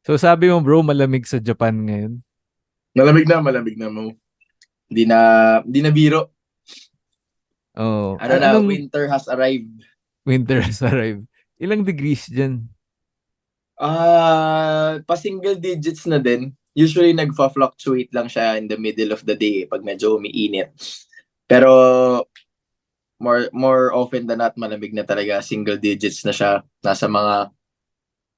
So sabi mo bro, malamig sa Japan ngayon. Malamig na mo. Hindi na, hindi na biro. Oh, Ano na, anong winter has arrived. winter has arrived? Ilang degrees dyan? Pa single digits na din. Usually nagfa-fluctuate lang siya in the middle of the day pag medyo umiinit. Pero more often than not, malamig na talaga. Single digits na siya. Nasa mga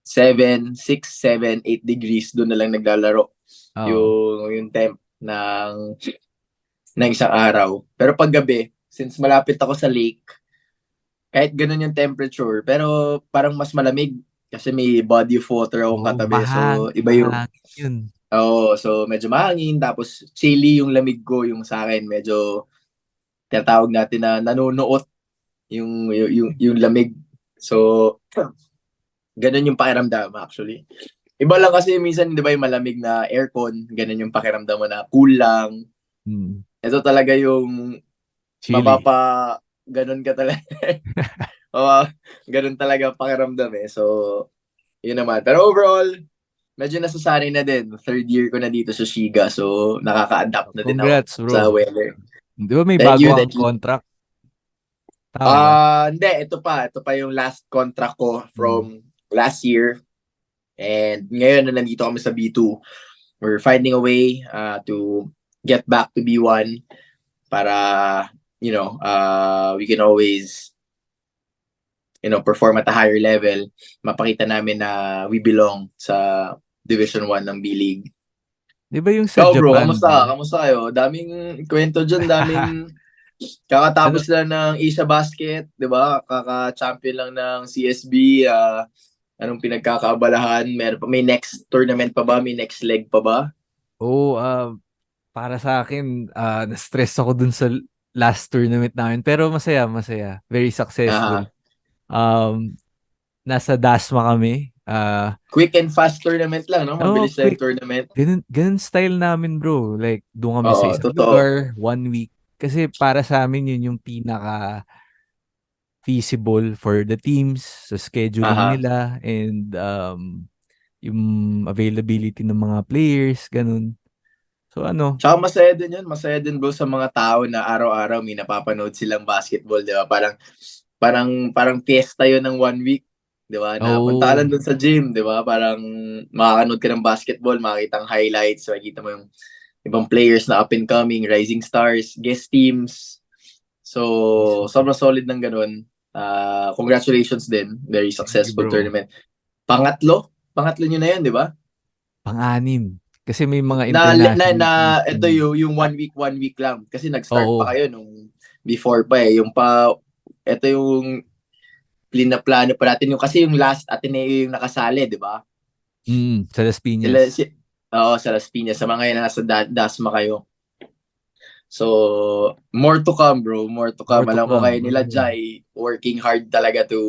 7 6 7 8 degrees doon na lang naglalaro Oo. yung temp ng isang araw. Pero pag gabi, since malapit ako sa lake, kahit ganun yung temperature, pero parang mas malamig kasi may body of water akong Oh, katabi. So, iba yung, mahangin yun. so medyo mahangin, tapos chilly yung lamig ko, yung sa akin, medyo tinatawag natin na nanunuot yung lamig. So, ganun yung pakiramdam actually. Iba lang kasi minsan, di ba yung malamig na aircon, ganun yung pakiramdam mo na cool lang. Hmm. Ito talaga yung Chili. mapapa, ganun ka talaga. Oo, ganun talaga pakiramdam eh. So, yun naman. Pero overall, medyo nasasanay na din. Third year ko na dito sa Shiga. So, nakaka-adapt na din ako Congrats sa bro. weather. Di ba may Thank bago you, ang thank you. contract? Tama ba? Hindi, ito pa. Ito pa yung last contract ko Hmm. from last year. And ngayon na nandito kami sa B2, we're finding a way to get back to B1 para, we can always, perform at a higher level. Mapakita namin na we belong sa Division 1 ng B-League. Di ba yung sa Ikaw bro, Japan kamusta? bro? Kamusta kayo? Daming kwento dyan, daming kakatapos Ano, lang ng Asia Basket, di ba? Kaka-champion lang ng CSB. Anong pinagkakaabalahan? May next tournament pa ba? May next leg pa ba? oh, para sa akin, na-stress ako dun sa last tournament namin. Pero masaya, masaya. Very successful. Ah, Um, Nasa DASMA kami. quick and fast tournament lang, no? Oh, Mabilis lang yung quick. tournament. Ganun style namin, bro. Like, doon kami sa Oo, isang totoo. lugar, 1 week. Kasi para sa amin, yun yung pinaka feasible for the teams sa scheduling Aha. nila and yung availability ng mga players, ganun. So ano, Tsaka masaya din yun. Masaya din bro sa mga tao na araw-araw may napapanood silang basketball, di ba? Parang fiesta yun ng 1 week, di ba? Na punta ka lang oh, dun sa gym, di ba? Parang makakanood ka ng basketball, makikita ang highlights, makikita mo yung ibang players na up and coming, rising stars, guest teams. So, mismo. sobrang solid ng ganun. Congratulations din. Very Thank you, successful bro. tournament. Pangatlo nyo na yun, di ba? Pang-anim. Kasi may mga Na international teams ito din. yung 1 week lang kasi nag-start pa Oo. kayo nung before pa eh yung ito yung plano pa natin yung kasi yung last Ateneo yung nakasali, di ba? Sa Las Sila Piñas. si Oo, sa Las Piñas sa mga ngayon nasa Dasma kayo. So, more to come, bro. More to More come. to Alam ko kayo come. nila Oo. Jai working hard talaga to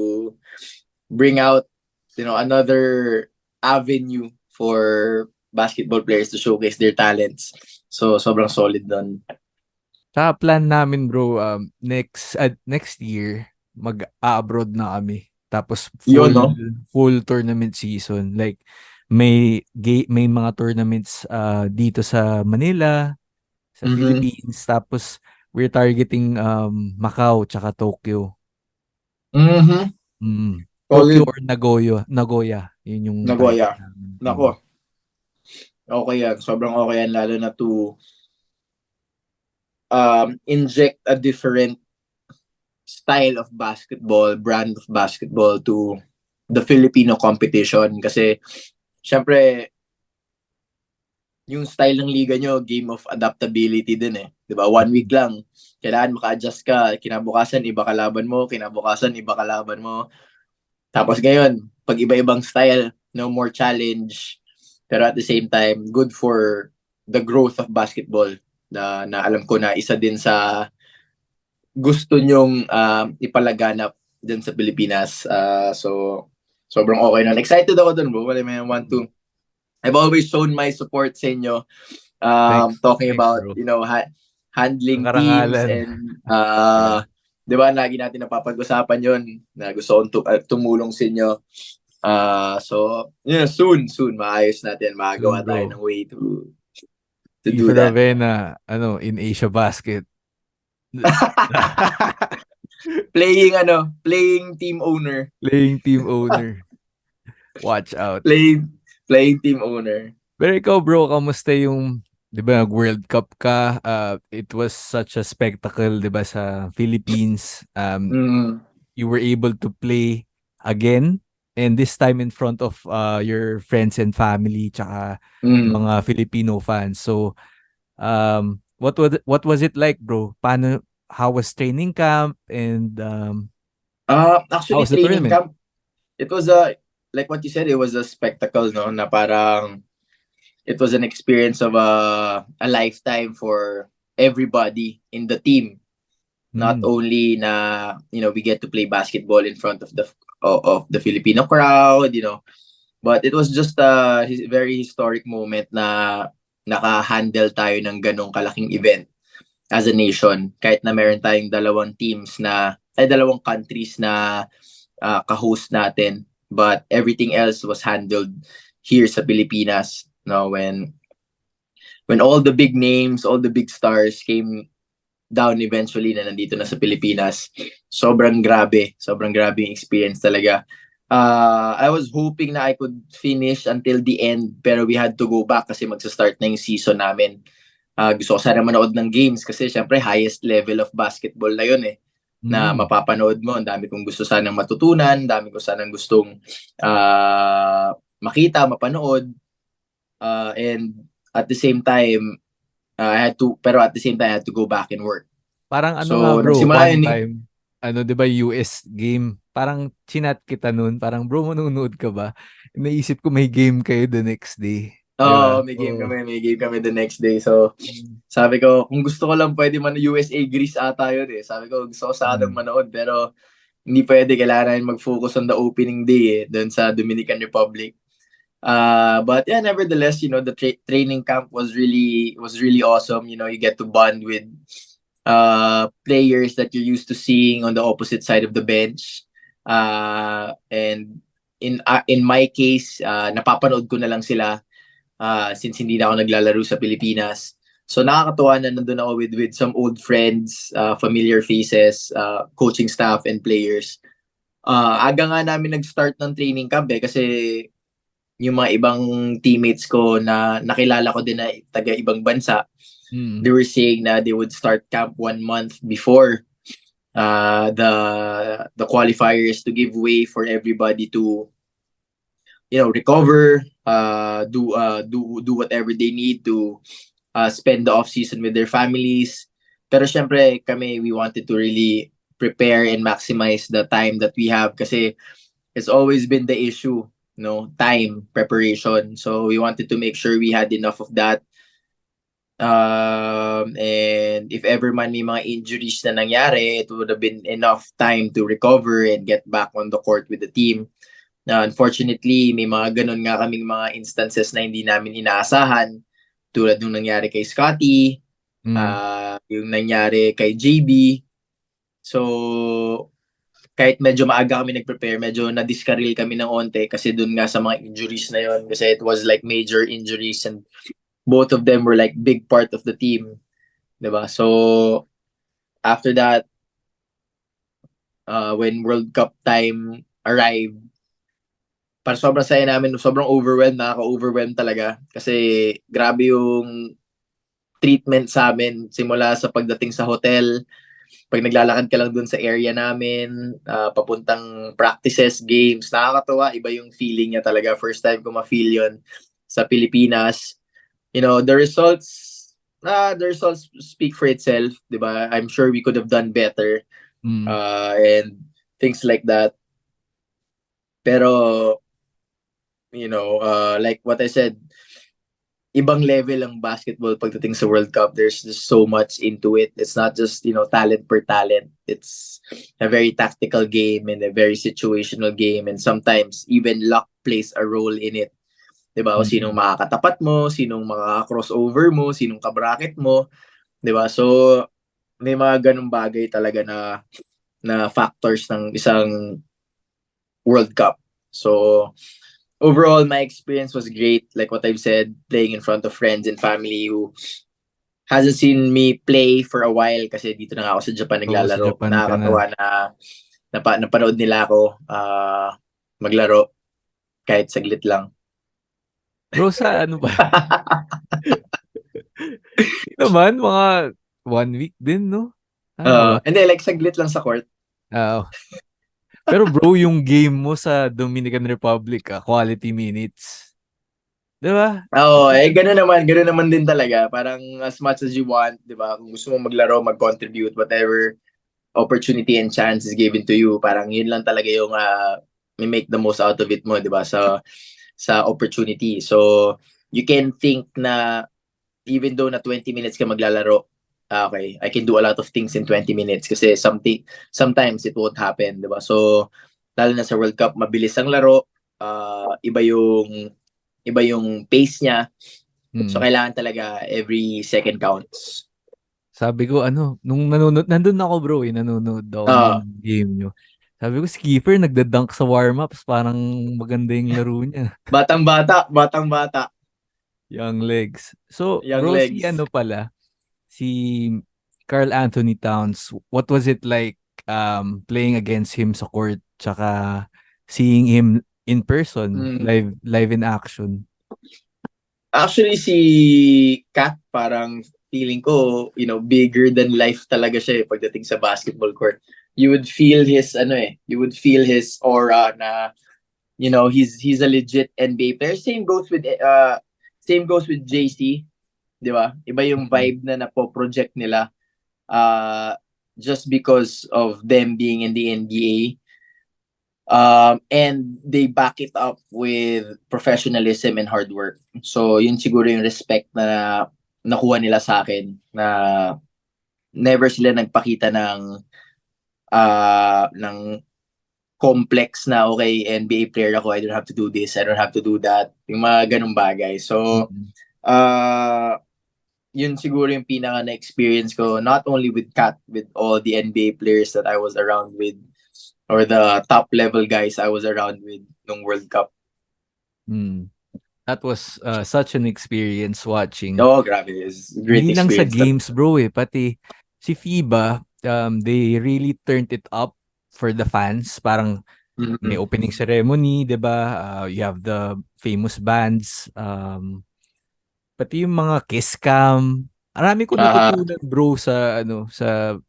bring out, another avenue for basketball players to showcase their talents. So, sobrang solid doon. Sa plan namin bro, next year, mag-abroad na kami. Tapos Yun, full no? full tournament season. Like may mga tournaments dito sa Manila, sa Mhm. Philippines. Tapos we're targeting Macau tsaka Tokyo. Mhm. Tokyo Solid. or Nagoya. Yun yung Nagoya. target namin. Nako, okay yan. Sobrang okay yan lalo na to inject a different style of basketball, brand of basketball to the Filipino competition. Kasi, syempre, yung style ng liga nyo, game of adaptability din eh. 'Di ba? 1 week Mm. lang. Kailangan maka-adjust ka. Kinabukasan, iba kalaban mo. Kinabukasan, iba kalaban mo. Tapos ngayon, pag iba-ibang style, no more challenge. Pero at the same time, good for the growth of basketball na alam ko na isa din sa gusto nyong ipalaganap dyan sa Pilipinas. So, sobrang okay nun. Excited ako dun, bro. Wala may want to. I've always shown my support sa inyo. Talking Thanks about, bro. Ang handling teams karangalan. and, Yeah. di ba, lagi natin napapag-usapan yon na gusto kong tumulong sa inyo. So, soon, maayos natin. Soon, Makagawa tayo bro. ng way to do Ethan that. Ravenna, in Asia Basket. Playing team owner. Playing team owner. Watch out. Playing team owner. Pero ikaw, bro, kamusta yung, di ba, World Cup ka? It was such a spectacle, di ba, sa Philippines. Mm, You were able to play again, and this time in front of your friends and family, tsaka mm. mga Filipino fans. So, what was it like, bro? How was training camp, and how Actually, was the training tournament? camp, it was a, like what you said, it was a spectacle, no? Na parang, it was an experience of a lifetime for everybody in the team. Not Mm, only na, we get to play basketball in front of the Filipino crowd, but it was just a very historic moment na naka-handle tayo ng ganong kalaking event as a nation. Kahit na meron tayong dalawang countries na ka-host natin, but everything else was handled here sa Pilipinas. No, when all the big names, all the big stars came down eventually na nandito na sa Pilipinas, sobrang grabe yung experience talaga. I was hoping na I could finish until the end, pero we had to go back kasi magsa-start na yung season namin. Gusto ko sana manood ng games kasi syempre highest level of basketball na yun na mm. mapapanood mo. Ang dami kong gusto sanang matutunan, ang dami ko sanang gustong makita, mapanood. And at the same time, at the same time, I had to go back and work. Parang ano nga, So, bro, nagsimula one yun. time, 'di ba, US game, parang chinat kita noon, parang, bro, manonood ka ba? Naisip ko may game kayo the next day, 'di ba? Oo. May game kami the next day. So, Mm. sabi ko, kung gusto ko lang pwede man USA Greece ata yun eh. Sabi ko, gusto ko sanang Mm. manood, pero hindi pwede, kailangan namin mag-focus on the opening day doon sa Dominican Republic. But yeah, nevertheless, the training camp was really awesome. You get to bond with players that you're used to seeing on the opposite side of the bench. And in my case, napapanood ko na lang sila since hindi na ako naglalaro sa Pilipinas. So nakakatuwa na nandun ako with some old friends, familiar faces, coaching staff and players. Aga nga namin nag-start ng training camp kasi yung mga ibang teammates ko na nakilala ko din na taga ibang bansa, Mm. they were saying na they would start camp 1 month before the qualifiers to give way for everybody to recover, do whatever they need to spend the off season with their families. Pero syempre kami, we wanted to really prepare and maximize the time that we have kasi it's always been the issue, time preparation. So we wanted to make sure we had enough of that. And if ever man may mga injuries na nangyari, it would have been enough time to recover and get back on the court with the team. Unfortunately, may mga ganun nga kaming mga instances na hindi namin inaasahan, tulad nung nangyari kay Scotty, Mm. yung nangyari kay JB. So, kahit medyo maaga kami nag-prepare, medyo na-discarril kami ng onte kasi dun nga sa mga injuries na yon, kasi it was like major injuries and both of them were like big part of the team, 'di ba? So after that, when World Cup time arrived, para sobrang saya namin, sobrang nakaka-overwhelm talaga kasi grabe yung treatment sa amin simula sa pagdating sa hotel, pag naglalakad ka lang dun sa area namin, papuntang practices, games, nakakatuwa, iba yung feeling niya talaga. First time ko ma-feel yun sa Pilipinas. The results speak for itself, 'di ba? I'm sure we could have done better, Mm. and things like that. Pero like what I said, ibang level ang basketball pagdating sa World Cup. There's just so much into it. It's not just, talent per talent. It's a very tactical game and a very situational game, and sometimes even luck plays a role in it. 'Di ba? O sinong Mm. makakatapat mo, sinong makaka-crossover mo, sinong ka-bracket mo, 'di ba? So may mga ganung bagay talaga na factors ng isang World Cup. So overall, my experience was great. Like what I've said, playing in front of friends and family who hasn't seen me play for a while kasi dito na nga ako sa Japan Oo, sa naglalaro. Japan ka na. Nakakatawa na napanood nila ako maglaro kahit saglit lang. Bro, sa ano ba? Hindi naman, mga 1 week din, no? Tama ba? Hindi, like saglit lang sa court. Oo. Pero bro, yung game mo sa Dominican Republic, quality minutes. Di ba? Oo, gano'n naman din talaga. Parang as much as you want, 'di ba? Kung gusto mo maglaro, mag-contribute, whatever opportunity and chance is given to you, parang yun lang talaga yung may make the most out of it mo, 'di ba? Sa opportunity. So, you can think na even though na 20 minutes ka maglalaro, okay, I can do a lot of things in 20 minutes kasi sometimes it won't happen, 'di ba? So, lalo na sa World Cup, mabilis ang laro, iba yung pace niya. So, Hmm. kailangan talaga every second counts. Sabi ko, nung nandun ako bro, nanonood ako nung Ah, game nyo. Sabi ko, si Kiefer nagdadunk sa warm-ups, parang maganda yung laro niya. batang-bata, Young legs. So, young bro, si legs. ano pala, si Carl Anthony Towns, what was it like playing against him sa court, tsaka seeing him in person, Mm. live in action? Actually, si Kat, parang feeling ko, bigger than life talaga siya pagdating sa basketball court. You would feel his aura na, he's a legit NBA player. Same goes with JC, 'di ba? Iba yung Mm. vibe na napo-project nila uh just because of them being in the NBA. And they back it up with professionalism and hard work. So, yun siguro yung respect na nakuha nila sa akin na never sila nagpakita ng complex na okay, NBA player ako, I don't have to do this, I don't have to do that. Yung mga ganung bagay. So, Mm. uh, yun siguro yung pinaka na-experience ko, not only with Kat, with all the NBA players that I was around with, or the top level guys I was around with nung World Cup. Mm. That was such an experience watching. Oh, grabe. It's a great Hindi lang sa experience. games, bro, pati si FIBA, they really turned it up for the fans. Parang may Mm-hmm. opening ceremony, 'di ba? You have the famous bands, pati yung mga kiss cam. Marami ko natutunan, bro, sa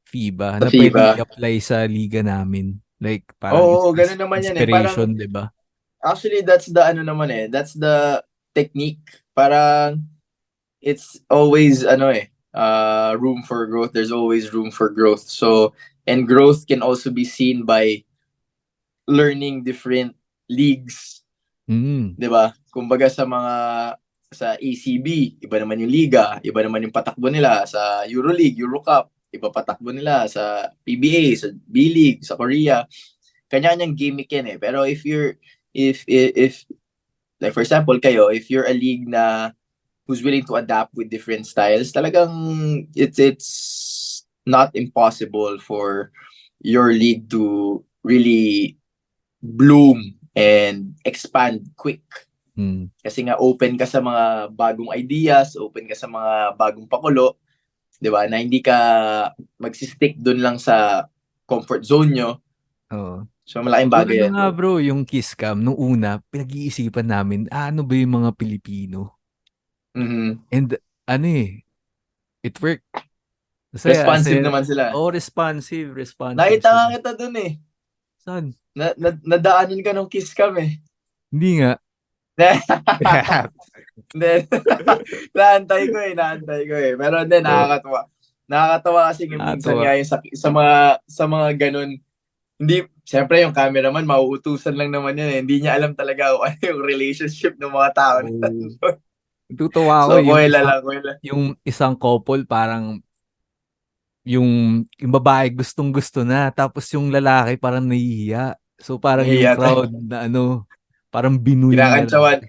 FIBA Sa na pwedeng FIBA. i-apply sa liga namin. Like parang it's Oo, just ganun naman yan eh. Parang, inspiration, 'di ba? actually, that's the ano naman eh. That's the technique. Parang, it's always, room for growth. There's always room for growth. So, and growth can also be seen by learning different leagues. Mm. 'Di ba? Kumbaga sa ACB, iba naman yung liga, iba naman yung patakbo nila sa EuroLeague, EuroCup, iba patakbo nila sa PBA, sa B-League, sa Korea. Kanya-kanyang gimmick yan eh. Pero if like for example kayo, if you're a league na who's willing to adapt with different styles, talagang it's not impossible for your league to really bloom and expand quick. Mm. Kasi nga open ka sa mga bagong ideas, open ka sa mga bagong pakulo, 'di ba? Na hindi ka magsi-stick doon lang sa comfort zone nyo. Oo. So malaking Yung bagay yan, nga bro. bro, yung kiss cam, nung una, pinag-iisipan namin, ano ba yung mga Pilipino? Mhm. And it worked. Saya, Responsive saya. naman sila. Oh, responsive Nakita nga sila. kita doon eh. Saan? Nadaanan ka nung kiss cam eh. Hindi nga. Then, naantay ko eh. Pero hindi, So, nakakatawa. Nakakatawa kasi minsan nakakatuwa. nga yung sa mga ganun. Hindi, siyempre yung cameraman, mauutusan lang naman yan eh. Hindi niya alam talaga kung ano yung relationship ng mga tao na Oh. nandun. Natutuwa ako So, kuwela. yung isang couple parang yung babae gustong-gusto na tapos yung lalaki parang nahihiya. So parang yung Nahiya tayo. crowd na parang binuli niya lang. Kinakantsawan.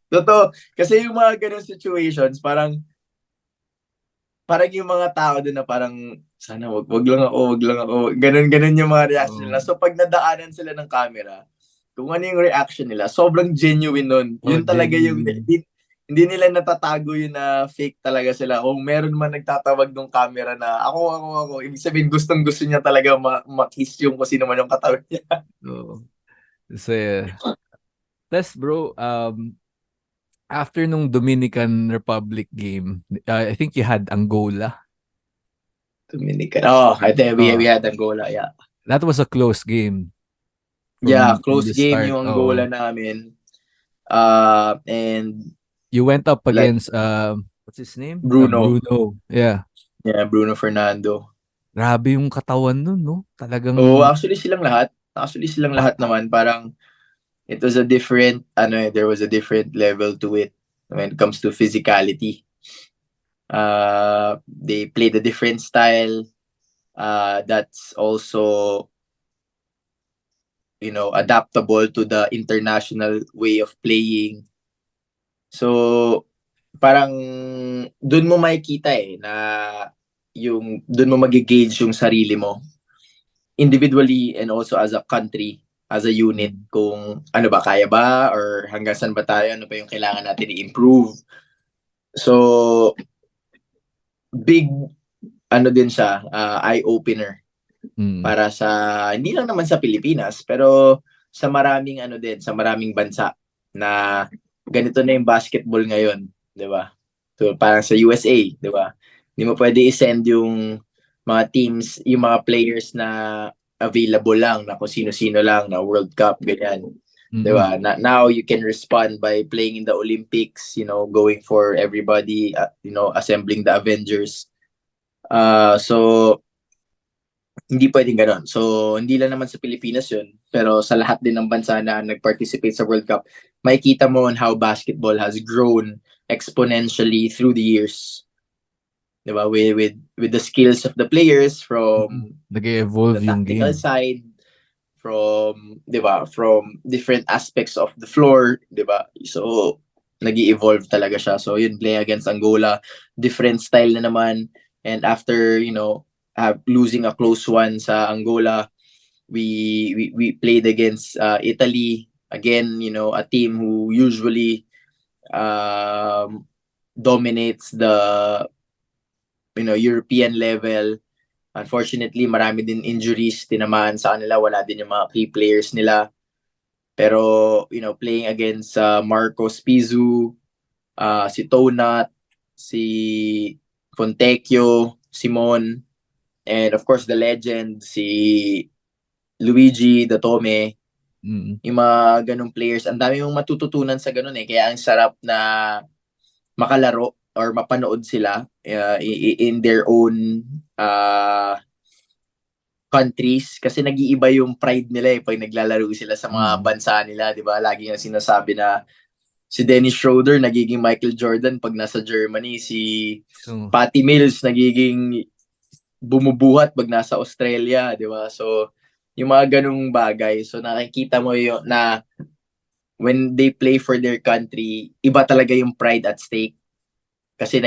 Totoo. Kasi yung mga ganun situations, parang parang yung mga tao doon na parang sana wag lang ako, wag lang ako. Ganun yung mga reaction nila. So pag nadaanan sila ng camera, kung ano yung reaction nila, sobrang genuine nun. Oh, Yun talaga yung genuine. hindi nila natatago yun na fake talaga sila. Kung meron man nagtatawag ng camera na ako, ibig sabihin gustong-gusto niya talaga ma-kiss yung kung sino man yung katawan niya. Oo. Kasi, tas bro, after nung Dominican Republic game, I think you had Angola. Dominican. Oh, I think we Oh, had Angola, yeah. that was a close game Yeah, from close the game start. yung Oh, Angola namin. And you went up like against what's his name? Bruno. Bruno. Yeah. Yeah, Bruno Fernando. Grabe yung katawan nun, no? Oh, Talagang actually silang lahat. Actually silang lahat bata. naman parang it was a different there was a different level to it when it comes to physicality. They played a different style that's also adaptable to the international way of playing. So parang doon mo makikita na yung doon mo magigauge yung sarili mo individually and also as a country, as a unit, Mm. kung ano ba, kaya ba, or hanggang saan ba tayo, ano pa yung kailangan natin i-improve. So, big, din siya, eye-opener Mm. para sa, hindi lang naman sa Pilipinas, pero sa maraming sa maraming bansa na ganito na yung basketball ngayon, di ba? So, parang sa USA, di ba? Hindi mo pwede i-send yung mga teams, yung mga players na available lang, na kung sino-sino lang, na World Cup, ganyan. Di Mm. ba? Now, you can respond by playing in the Olympics, going for everybody, assembling the Avengers. So, hindi pwedeng ganon. So, hindi lang naman sa Pilipinas yun, pero sa lahat din ng bansa na nag-participate sa World Cup, makikita mo on how basketball has grown exponentially through the years. Diba? With the skills of the players from Nag-evolve the yung tactical game. side, from, diba, from different aspects of the floor, diba? So, nag-evolve talaga siya. So, yun, play against Angola, different style na naman. And after, losing a close one sa Angola, we played against Italy, again, a team who usually dominates the European level. Unfortunately, marami din injuries tinamaan sa kanila, wala din yung mga key players nila. Pero playing against Marcos Pizu, si Tonat, si Fontecchio, Simon, and of course the legend si Luigi Datome, Mm. yung mga ganung players, ang dami mong matututunan sa ganun kaya ang sarap na makalaro or mapanood sila in their own countries, kasi nag-iiba yung pride nila pag naglalaro sila sa mga Mm. bansa nila, di ba? Lagi nga sinasabi na si Dennis Schroeder nagiging Michael Jordan pag nasa Germany, si So, Patty Mills nagiging bumubuhat pag nasa Australia, di ba? So, yung mga ganung bagay. So, nakikita mo yung na when they play for their country, iba talaga yung pride at stake. Kasi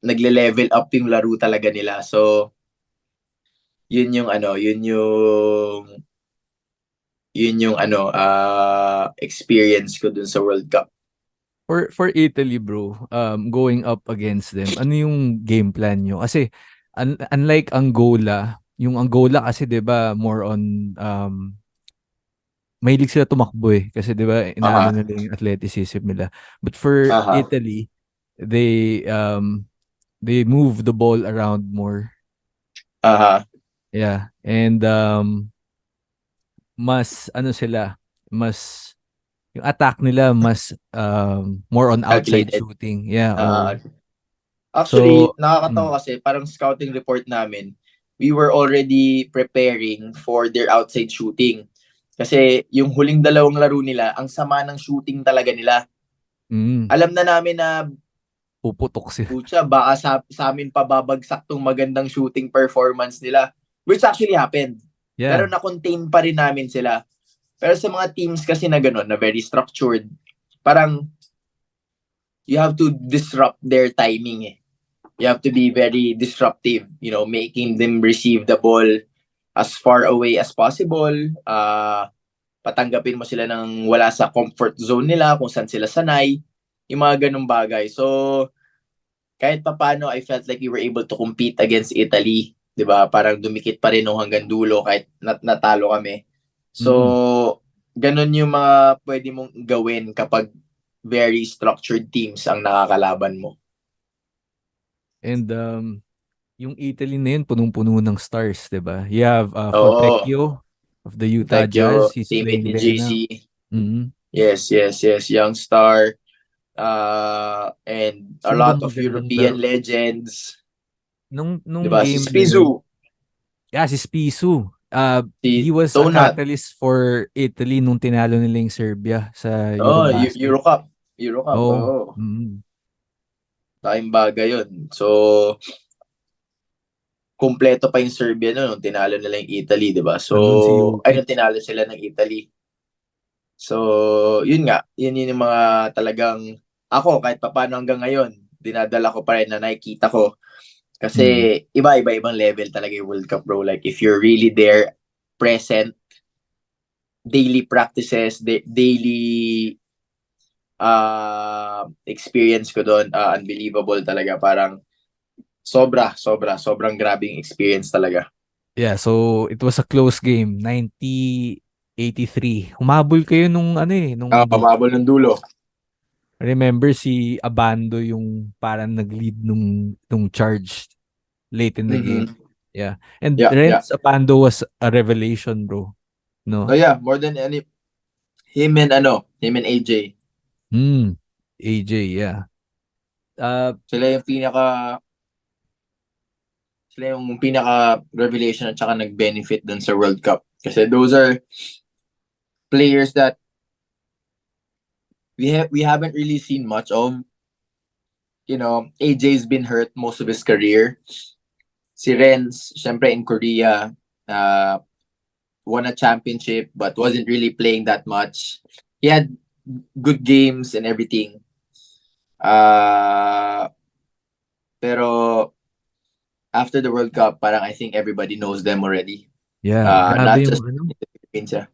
nagle-level up yung laro talaga nila. So, yun yung experience ko dun sa World Cup. for Italy, bro, going up against them, ano yung game plan nyo? Kasi unlike Angola, yung Angola kasi 'di ba more on mahilig sila tumakbo kasi 'di ba inaano Aha. nila yung athleticism nila. But for Aha. Italy, they move the ball around more. Aha. Yeah. And mas ano sila, mas yung attack nila mas more on outside Calculated. shooting. Yeah, Ah, oh. actually, So, nakakatawa kasi parang scouting report namin, we were already preparing for their outside shooting. Kasi yung huling dalawang laro nila, ang sama ng shooting talaga nila. mm, Alam na namin na puputok sila. pucha, baka sa amin pa babagsak tong magandang shooting performance nila. Which actually happened. Pero Yeah. na-contain pa rin namin sila. Pero sa mga teams kasi na gano'n, na very structured, parang you have to disrupt their timing You have to be very disruptive, making them receive the ball as far away as possible. Patanggapin mo sila ng wala sa comfort zone nila, kung saan sila sanay, yung mga ganung bagay. So, kahit papano, I felt like we were able to compete against Italy. 'Di ba? Parang dumikit pa rin nung hanggang dulo kahit natalo kami. So, ganun yung mga pwede mong gawin kapag very structured teams ang nakakalaban mo. And yung Italy na yun, punong-puno ng stars, di ba? You have Oo. Fontecchio of the Utah Jazz. He's teammate playing ni there JC. now. Mm-hmm. Yes. Young star. And a Sino lot bang of magandang European laro? legends. Nung Diba? Si game na Spizu. yun, si Spisu. He Si was a Donut. catalyst for Italy nung tinalo nila yung Serbia sa Oh, Eurobasket. Eurocup. Oh. Oo. Laking bagay yun. So, kumpleto pa yung Serbia nung tinalo nila yung Italy, di ba? So, Nandun si Jokic. tinalo sila ng Italy. So, yun nga. Yun yung mga talagang, ako kahit papaano hanggang ngayon, dinadala ko pa rin na nakikita ko. Kasi, iba-ibang level talaga yung World Cup, bro. Like, if you're really there, present, daily practices, daily experience ko doon, unbelievable talaga. Parang, sobrang grabing experience talaga. Yeah, so it was a close game, 90-83. Humabol kayo nung Pamabol ng dulo. remember si Abando yung parang nag-lead nung charge late in the game. Yeah. And Yeah. Renz Abando was a revelation, bro. No? Oh yeah, more than any, him and AJ. AJ, yeah. Sila yung pinaka revelation at saka nag-benefit dun sa World Cup. Kasi those are players that we haven't really seen much of. AJ's been hurt most of his career. Si Renz, syempre in Korea, won a championship but wasn't really playing that much. He had good games and everything. Pero after the World Cup, parang I think everybody knows them already. Yeah, Not grabe yung just in the Philippines.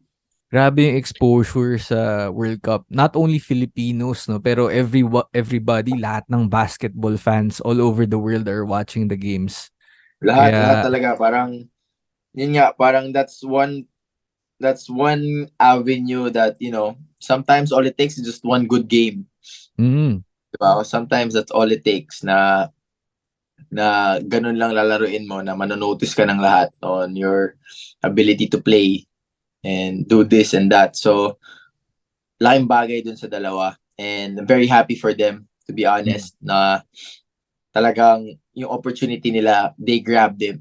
grabe yung exposure sa World Cup. Not only Filipinos, no, pero everybody, lahat ng basketball fans all over the world are watching the games. Lahat talaga. Parang, yun nga, parang that's one avenue that, sometimes all it takes is just one good game. Diba? Sometimes that's all it takes na ganun lang lalaruin mo, na manonotice ka ng lahat on your ability to play and do this and that. So, laking bagay dun sa dalawa. And I'm very happy for them, to be honest, na talagang yung opportunity nila, they grabbed it.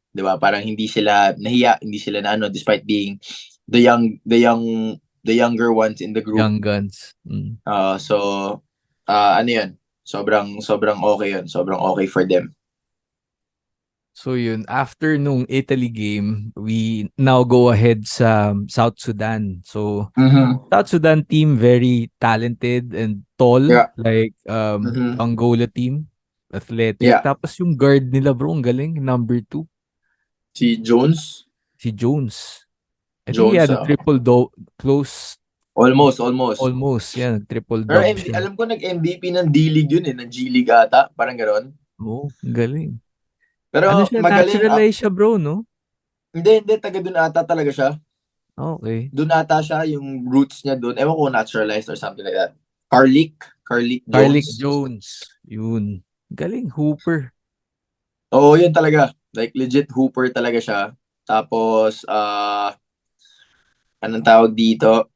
Diba? Parang hindi sila nahiya, hindi sila na despite being the younger ones in the group. Young guns. So, yun? Sobrang okay yun. Sobrang okay for them. So yun, after nung Italy game, we now go ahead sa South Sudan. So, South Sudan team, very talented and tall. Yeah. Like, Angola team, athletic. Yeah. Tapos yung guard nila, bro, ang galing, number 2. Si Jones. I think he had a close. Almost, yeah, triple Pero double. alam ko nag-MVP ng D-League yun ng G-League ata, parang gano'n. Galing. Pero Ano siya, magaling. naturalize siya, bro, no? Hindi, taga doon ata talaga siya. Okay. Doon ata siya, yung roots niya doon. Ewan ko, naturalized or something like that. Carlick Jones. Yun. Galing, hooper. Oo, yun talaga. Like, legit hooper talaga siya. Tapos, anong tawag dito?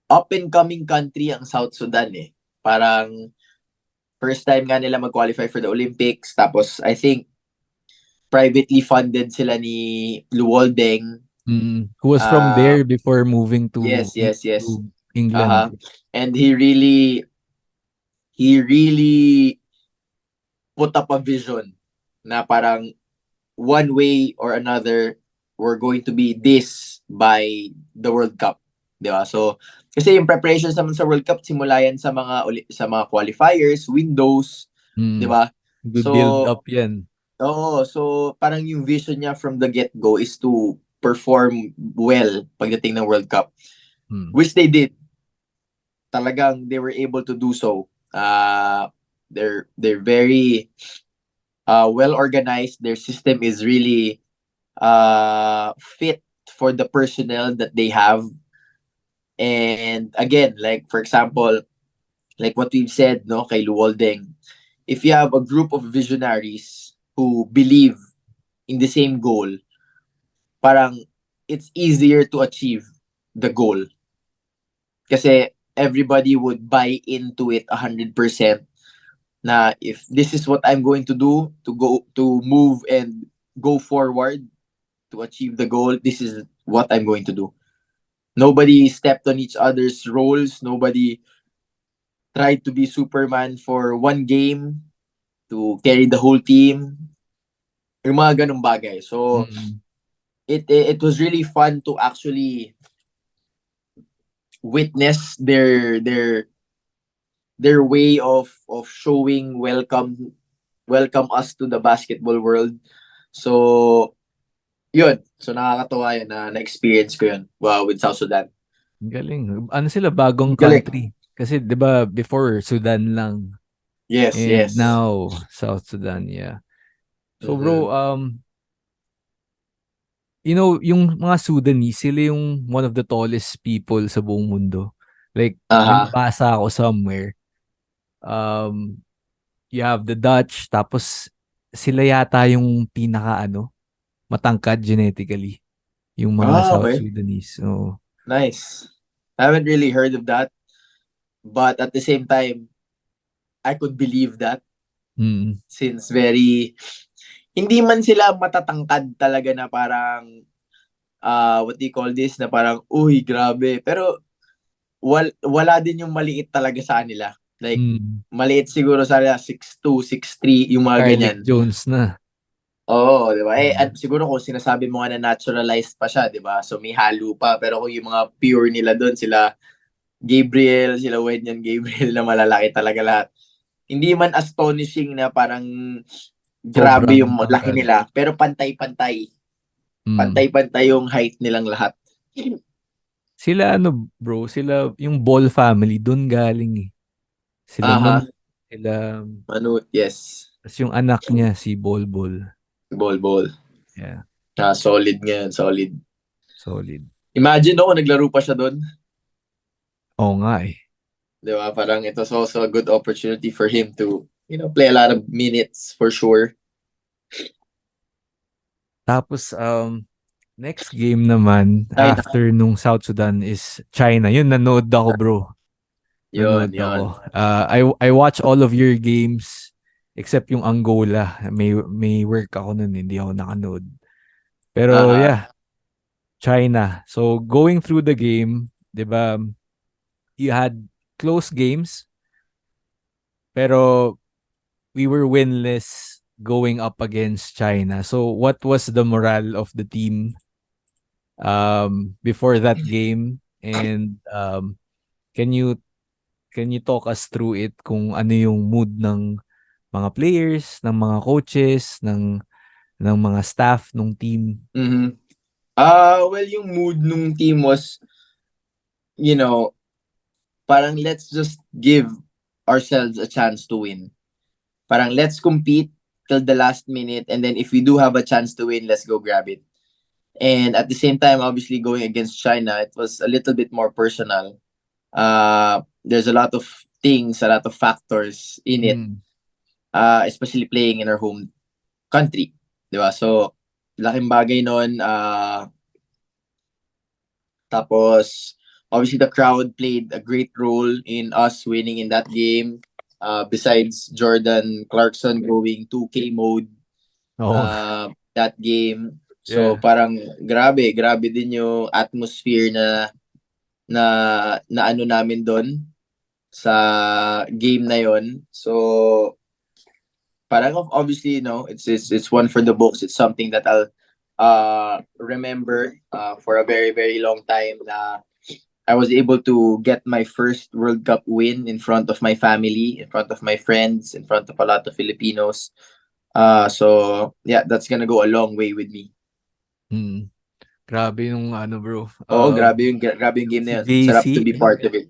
Up-and-coming country ang South Sudan eh. Parang, first time nga nila mag-qualify for the Olympics. Tapos, I think, privately funded sila ni Luwoldeng. Who was from there before moving to yes. to England. And he really put up a vision na parang one way or another, we're going to be this by the World Cup. Diba? So, Kasi yung preparations naman sa World Cup, simula yan sa mga qualifiers, windows, di ba? Build up yan. Oo, so parang yung vision niya from the get-go is to perform well pagdating ng World Cup. Which they did. Talagang they were able to do so. They're very well organized. Their system is really fit for the personnel that they have. And again, like for example, like what we've said, no, kay Luwoldeng, if you have a group of visionaries who believe in the same goal, parang it's easier to achieve the goal. Kasi everybody would buy into it 100%. Na if this is what I'm going to do to move and go forward to achieve the goal, this is what I'm going to do. Nobody stepped on each other's roles. Nobody tried to be Superman for one game to carry the whole team. Yung mga ganung bagay. So, it was really fun to actually witness their way of showing welcome us to the basketball world. So, yun. So, nakakatawa yun na experience ko yun with South Sudan. Galing. Ano sila, bagong country. Kasi, di ba, before, Sudan lang. Yes, And yes. now, South Sudan, yeah. So, bro, you know, yung mga Sudanese, sila yung one of the tallest people sa buong mundo. Like, may nabasa ako somewhere. You have the Dutch, tapos sila yata yung pinaka, matangkad genetically. Yung mga South Sudanese. So, nice. I haven't really heard of that. But at the same time, I could believe that. Since hindi man sila matatangkad talaga na parang, what do you call this, na parang, uy, grabe. Pero, wala din yung maliit talaga sa kanila. Like, maliit siguro sa kanila, 6'2", 6'3", yung mga ganyan. Carlick Jones na. Oo, di ba? At siguro kung sinasabi mo nga na naturalized pa siya, di ba? So, may halo pa. Pero kung yung mga pure nila doon, sila Gabriel, sila Wenyan Gabriel na malalaki talaga lahat. Hindi man astonishing na parang grabe yung laki nila, pero pantay-pantay. Pantay-pantay yung height nilang lahat. Sila bro, sila yung Ball family doon galing eh. Sila Manut, yes. Tapos yung anak niya si Bol. Bol. Yeah. Solid ngayon, solid. Solid. Imagine kung naglaro pa siya doon. Oo nga eh. Di ba? Parang it was also a good opportunity for him to, play a lot of minutes for sure. Tapos, next game naman, after nung South Sudan is China. Yun, nanood ako, bro. Nanood ako. I watch all of your games except yung Angola. May work ako nun, hindi ako nakanood. Pero, yeah. China. So, going through the game, di ba, you had close games, pero we were winless going up against China. So, what was the morale of the team before that game? And can you talk us through it kung ano yung mood ng mga players, ng mga coaches, ng mga staff ng team? Well, yung mood ng team was, parang let's just give ourselves a chance to win. Parang let's compete till the last minute, and then if we do have a chance to win, let's go grab it. And at the same time, obviously going against China, it was a little bit more personal. There's a lot of things, a lot of factors in it, especially playing in our home country. Diba? So, laking bagay nun. Tapos, obviously the crowd played a great role in us winning in that game. Besides Jordan Clarkson going 2K mode that game. So parang grabe din yung atmosphere na ano namin doon sa game na yon. So parang obviously it's one for the books. It's something that I'll remember for a very very long time na I was able to get my first World Cup win in front of my family, in front of my friends, in front of a lot of Filipinos. So yeah, that's gonna go a long way with me. Grabe yung ano bro. Oo, grabe yung game Si na yun. JC, Sarap to be part of it.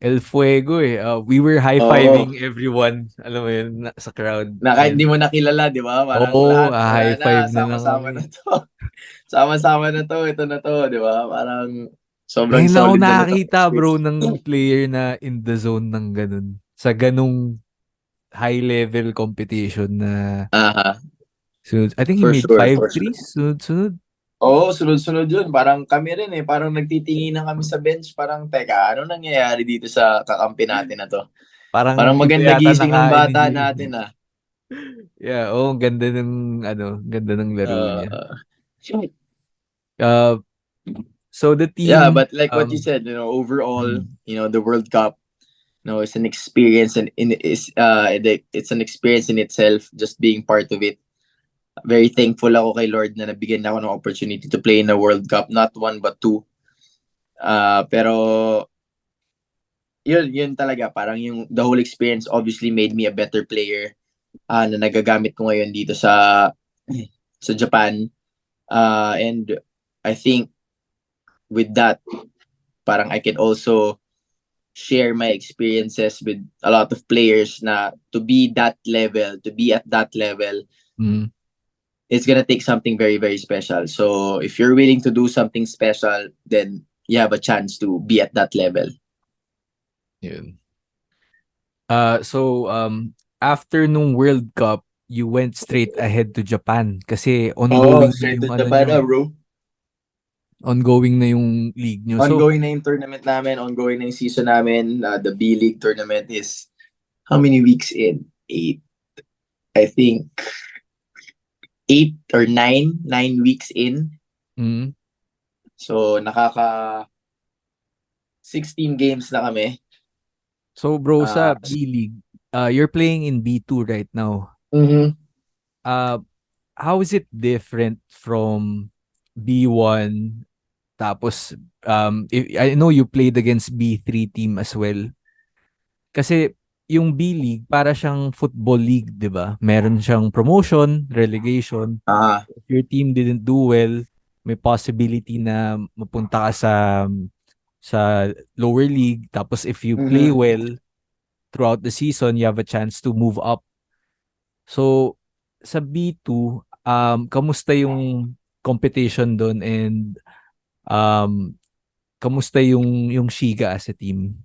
El Fuego eh. We were Oo. high-fiving everyone, alam mo yun, sa crowd. Na kahit di And mo nakilala, di ba? Parang oo, lahat, wala high na, five na lang sama-sama kami. na to. Sama-sama na to, ito na to, di ba? Parang sobrang Ngayon lang ako solid na nito nakakita bro experience. ng player na in the zone ng ganun. Sa ganung high level competition na Aha, sunod. I think he for made sure, five for sure. threes sunod-sunod. Oo, sunod-sunod yun. Parang kami rin eh. Parang nagtitinginan kami sa bench. Parang, teka, ano nangyayari dito sa kakampi natin na to? Parang Parang iba maganda yata gising ng nakain ni bata JC. natin ah. Yeah, oh, ganda ng ano, ganda ng laro niya. Uh, Uh, so the yeah, team but like what you said, overall, the World Cup, it's an experience and it's an experience in itself just being part of it. Very thankful ako kay Lord na nabigyan ako ng opportunity to play in a World Cup, not one but two. Pero yun talaga, parang yung the whole experience obviously made me a better player na nagagamit ko ngayon dito sa Japan. And I think with that, parang I can also share my experiences with a lot of players na to be at that level, it's gonna take something very, very special. So if you're willing to do something special, then you have a chance to be at that level. Yun. So after nung World Cup, you went straight ahead to Japan kasi ongoing na Straight yung to ano Japan, nyo eh. bro. Ongoing na yung league nyo. So, Ongoing na yung tournament namin, ongoing na yung season namin. The B-League tournament is how many weeks in? 8. I think 8 or 9 weeks in. So, 16 games na kami. So bro, sa B-League, you're playing in B2 right now. How is it different from B1? Tapos, I know you played against B3 team as well. Kasi yung B-League, para siyang football league, di ba? Meron siyang promotion, relegation. If your team didn't do well, may possibility na mapunta ka sa lower league. Tapos if you play well throughout the season, you have a chance to move up. So, sa B2, kamusta yung competition doon and kamusta yung Shiga as a team?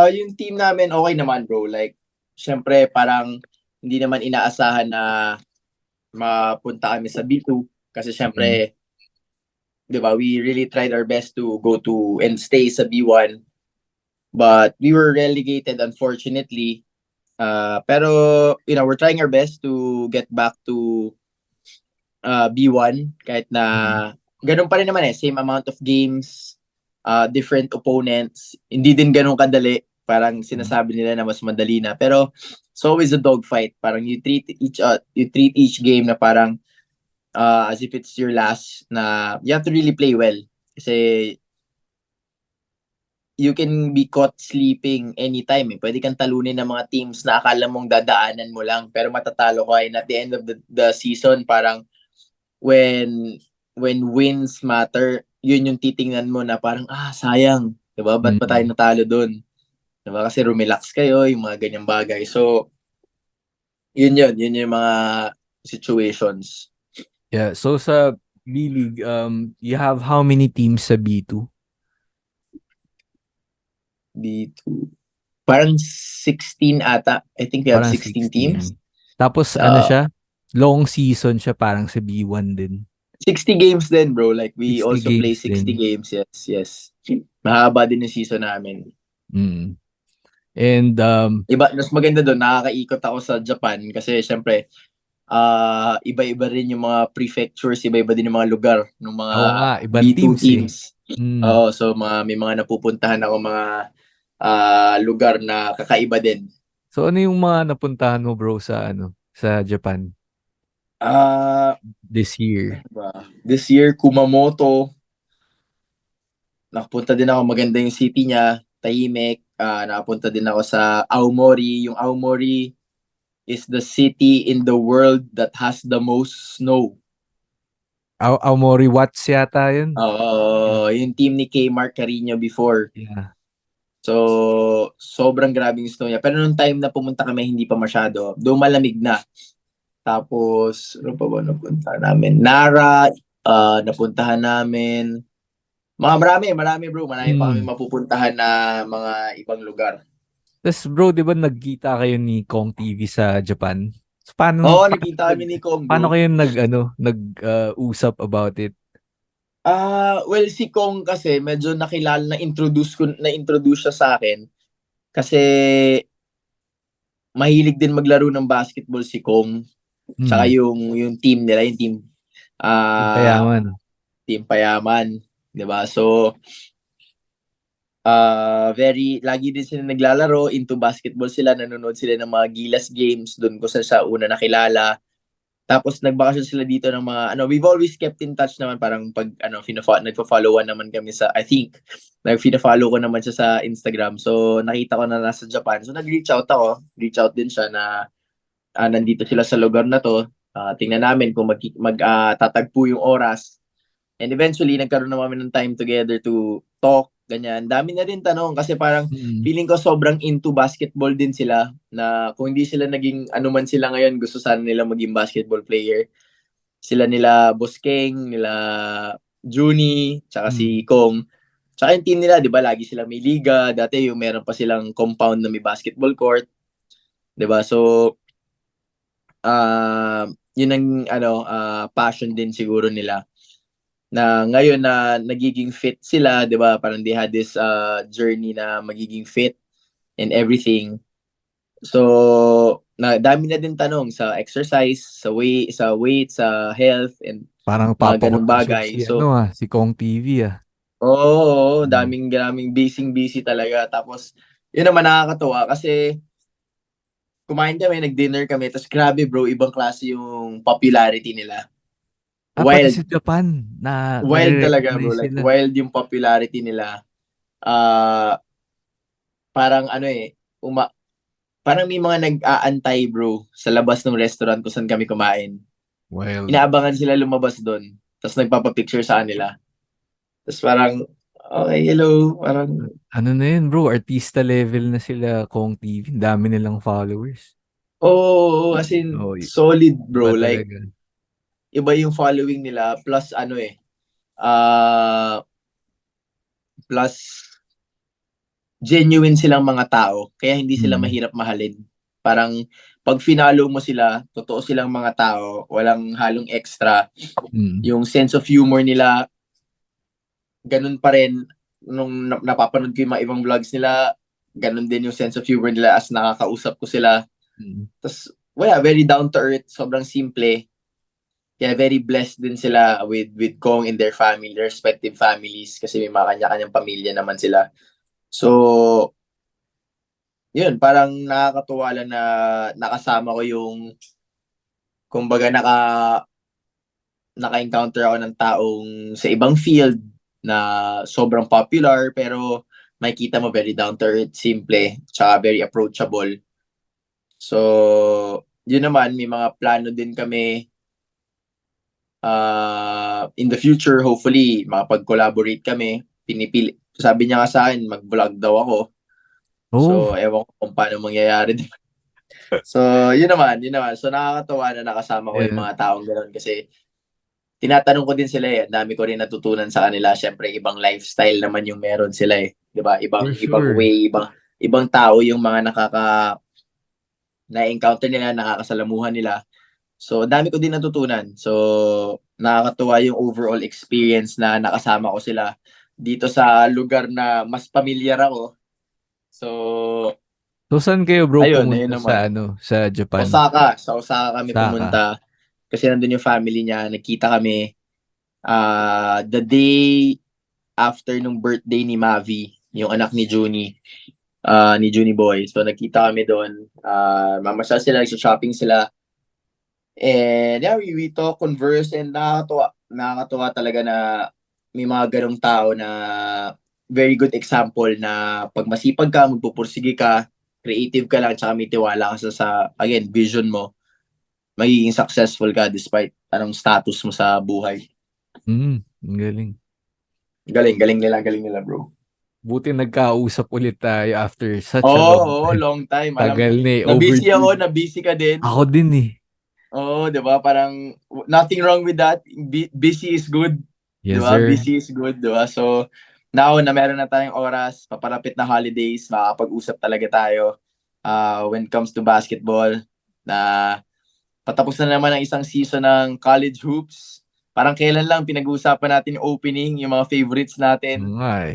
Yung team namin okay naman, bro. Like, syempre parang hindi naman inaasahan na mapunta kami sa B2 kasi syempre, 'di ba, we really tried our best to go to and stay sa B1. But we were relegated unfortunately. Pero we're trying our best to get back to B1 kahit na ganun pa rin naman same amount of games, different opponents. Hindi din ganun kadali. Parang sinasabi nila na mas madali na. Pero it's always a dogfight. Parang you treat each game na parang as if it's your last, na you have to really play well. Kasi you can be caught sleeping anytime. Pwede kang talunin ng mga teams na akala mong dadaanan mo lang pero matatalo ka. And at the end of the season, parang when wins matter, yun yung titingnan mo na parang, sayang. Diba? Ba't pa tayo natalo dun? Diba? Kasi rumelax kayo, yung mga ganyang bagay. So, yun yung mga situations. Yeah, so sa B-League, you have how many teams sa B2? B2. Parang 16 ata. I think we have Parang 16 teams. Tapos ano siya? Long season siya parang sa B1 din. 60 games din, bro. Like, we 60 also play 60 din. games. Yes. Mahaba din yung season namin. And, mas maganda doon, nakakaikot ako sa Japan kasi syempre, iba-iba rin yung mga prefectures, iba-iba din yung mga lugar ng mga ibang B2 teams. So, may mga napupuntahan ako mga lugar na kakaiba din. So, ano yung mga napuntahan mo, bro, sa Japan? This year. This year, Kumamoto. nakapunta din ako, maganda yung city niya, tahimik. Nakapunta din ako sa Aomori. Yung Aomori is the city in the world that has the most snow. Aomori Watts yata yun. Yung team ni K. Mark Carino before. Yeah. So, sobrang grabe yung snow niya. Pero nung time na pumunta kami, hindi pa masyado. Doon malamig na. Tapos, ano pa ba napunta namin? Nara, napuntahan namin. Marami bro. Marami pa kami mapupuntahan na mga ibang lugar. Tapos bro, di ba nagkita kayo ni Kong TV sa Japan? So, Oo, nakita kami ni Kong, paano bro. kayo usap about it? Well, si Kong kasi medyo nakilala, na-introduce siya sa akin kasi mahilig din maglaro ng basketball si Kong. Tsaka yung team nila, yung team Payaman. Team Payaman, 'di ba? So lagi din sila naglalaro, into basketball sila, nanonood sila ng mga Gilas games, doon ko sa una nakilala. Tapos nagbakasyon sila dito ng mga we've always kept in touch naman, parang pag nagfo-followan naman kami sa, I think nag-follow ko naman siya sa Instagram. So nakita ko na nasa Japan. So nag-reach out din siya na nandito sila sa lugar na to. Tingnan namin kung tatagpo yung oras. And eventually, nagkaroon na kami ng time together to talk, ganyan. Dami na rin tanong kasi parang feeling ko sobrang into basketball din sila, na kung hindi sila naging man sila ngayon, gusto sana nila maging basketball player. Sila nila Boss King, nila Juni, tsaka si Kong. Tsaka yung team nila, di ba, lagi sila may liga. Dati yung meron pa silang compound na may basketball court. Di ba? So, yun ang passion din siguro nila, na ngayon na nagiging fit sila, 'di ba? Parang they had this journey na magiging fit and everything. So, dami na din tanong sa exercise, sa weight, sa health, and Parang mga papa ko ganung na siya bagay. si So, si Kong TV daming busy talaga. Tapos, yun naman nakakatuwa kasi kumain kami, nag-dinner kami, tapos grabe bro, ibang klase yung popularity nila. pati Wild. sa Japan na Wild talaga bro, nare-recognize like sila. wild yung popularity nila. Parang parang may mga nag-aantay bro sa labas ng restaurant kung saan kami kumain. Wild. Inaabangan sila lumabas doon. Tapos nagpapapicture sa kanila. Tapos parang, okay, hello. Parang, Ano na yun bro, artista level na sila Kong TV. Dami nilang followers. as in, Oh, solid bro. iba Like, talaga. iba yung following nila. Plus, uh, plus, genuine silang mga tao. Kaya hindi sila mahirap mahalin. Parang, pag finalo mo sila, totoo silang mga tao, walang halong extra. Yung sense of humor nila, ganun pa rin. Nung napapanood ko yung mga ibang vlogs nila, ganun din yung sense of humor nila as nakakausap ko sila. Tapos, very down to earth, sobrang simple. Kaya very blessed din sila with Kong and their family, their respective families, kasi may mga kanya-kanyang pamilya naman sila. So, yun, parang nakakatuwa lang na nakasama ko yung, kumbaga naka-encounter ako ng taong sa ibang field na sobrang popular, pero makikita mo very down to earth, simple, tsaka very approachable. So, yun naman, may mga plano din kami in the future, hopefully, makapag-collaborate kami. Sabi niya nga sa akin, mag-vlog daw ako. So, ewan ko kung paano mangyayari. So, yun naman. So, nakakatawa na nakasama ko yung mga taong gano'n kasi tinatanong ko din sila eh. Ang dami ko rin natutunan sa kanila. Siyempre, ibang lifestyle naman yung meron sila eh. 'Di ba? Ibang way, ibang tao yung mga na-encounter nila, nakakasalamuhan nila. So, dami ko din natutunan. So, nakakatuwa yung overall experience na nakasama ko sila dito sa lugar na mas pamilyar ako. So, saan kayo bro ayun pumunta naman. sa Japan? Sa Osaka kami Osaka. pumunta kasi nandun yung family niya. Nagkita kami the day after nung birthday ni Mavi, yung anak ni Juni Boy. So, nagkita kami doon. Mamasyal sila, shopping sila. And yeah, we talk, converse, and nakakatuwa talaga na may mga ganong tao na very good example na pag masipag ka, magpupursige ka, creative ka lang, tsaka may tiwala ka again, vision mo, magiging successful ka despite anong status mo sa buhay. Ang galing. Galing nila, bro. Buti nagkausap ulit tayo after such a long time. Long time. Tagal na eh. Na-busy ako, na-busy ka din. Ako din eh. Oo, di ba? Parang nothing wrong with that. Busy is good. Yes, di ba? sir. Busy is good, di ba? So, now na meron na tayong oras, papalapit na holidays, makakapag-usap talaga tayo when it comes to basketball. Na patapos na naman ang isang season ng college hoops. Parang kailan lang pinag-uusapan natin yung opening, yung mga favorites natin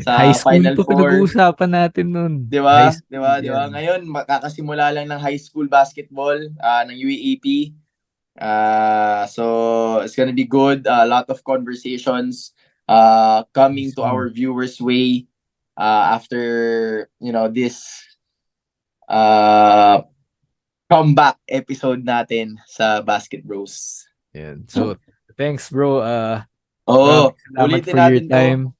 sa high school Final to Four. Pinag-uusapan natin nun. Di ba? Di ba? Ngayon, makakasimula lang ng high school basketball ng UAAP. So, it's gonna be good. A lot of conversations coming to our viewers' way after, this comeback episode natin sa Basket Bros. Yeah. So, thanks bro. Salamat for your time.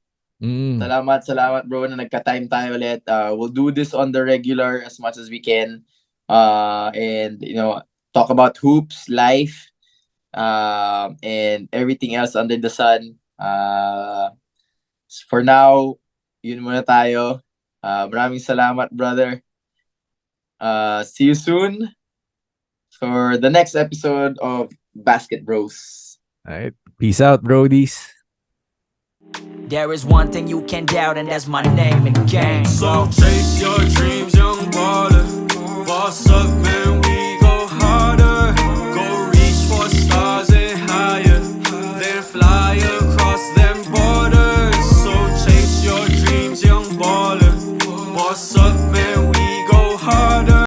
Salamat bro na nagka-time tayo ulit. We'll do this on the regular as much as we can. And talk about hoops, life, and everything else under the sun. For now, yun muna tayo. Maraming salamat, brother. See you soon for the next episode of Basket Bros. Alright. Peace out, brodies. There is one thing you can't doubt, and that's my name in the game. So chase your dreams, young baller. Boss up, man.